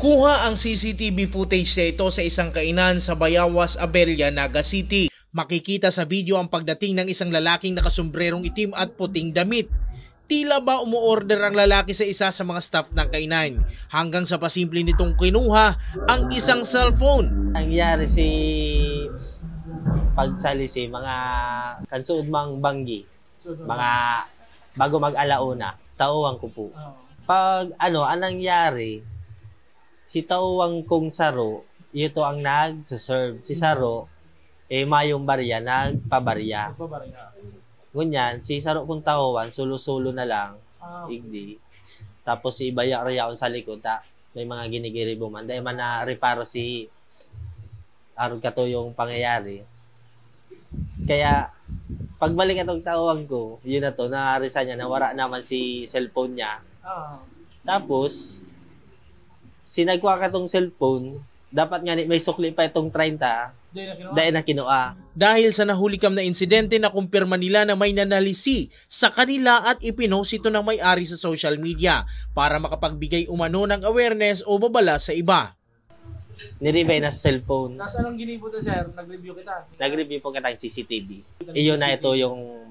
Kuha ang CCTV footage na ito sa isang kainan sa Bayawas, Abella, Naga City. Makikita sa video ang pagdating ng isang lalaking nakasombrerong itim at puting damit. Tila ba umuorder ang lalaki sa isa sa mga staff ng kainan hanggang sa pasimple nitong kinuha ang isang cellphone. Nangyari si pagsalisi mga kansuod mang banggi, mga bago mag-alauna, tauwang ko po. Pag ang nangyari, si tauwang kong Saro, ito ang nag-serve. Si Saro, mayong barya, nagpabarya. Ngunyan, si Saro kong tauwan, sulo-sulo na lang, igdi. Tapos si Ibaya-Rayaon sa likod, may mga ginigiri buman. Dahil man na-reparo si arog kato yung pangyayari. Kaya, pagbalik atong tauwang ko, yun na to, naarisa niya, nawara naman si cellphone niya. Tapos, sinagwa ka tong cellphone, dapat nga may sukli pa itong 30, dahil na kinuha. Dahil sa nahulikam na insidente na kumpirma nila na may nanalisi sa kanila at ipinost ito ng may-ari sa social media para makapagbigay umano ng awareness o babala sa iba. Nirevay na sa cellphone. Nasa anong ginibo to, sir? Nag-review kita. Nag-review po kita ng CCTV. Iyon na ito yung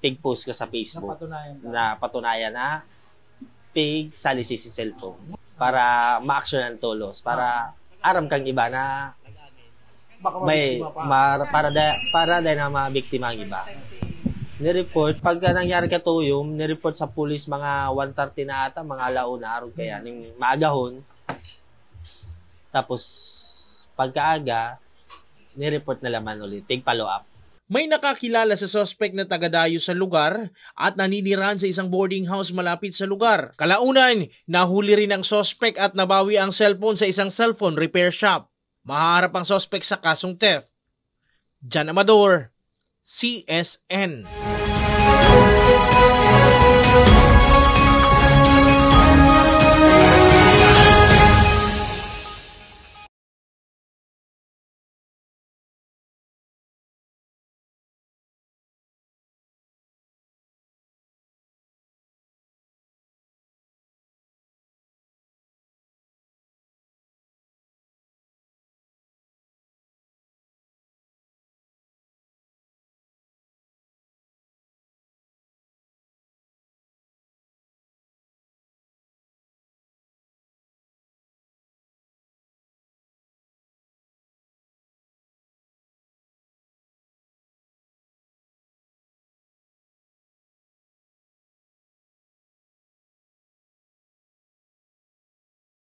pig post ko sa Facebook. Na patunayan na pig salisi si cellphone. Para ma-action ang tulos. Para aram kang iba na may para dahil na mga biktima ang iba. Nireport, pagka nangyari katuyom, nireport sa pulis mga 1:30 na ata, mga alauna, araw kaya, ning maagahon. Tapos, pagkaaga, nireport na laman ulit, take follow up. May nakakilala sa suspect na taga-dayo sa lugar at naninirahan sa isang boarding house malapit sa lugar. Kalaunan, nahuli rin ang suspect at nabawi ang cellphone sa isang cellphone repair shop. Maharap ang suspect sa kasong theft. Jan Amador, CSN.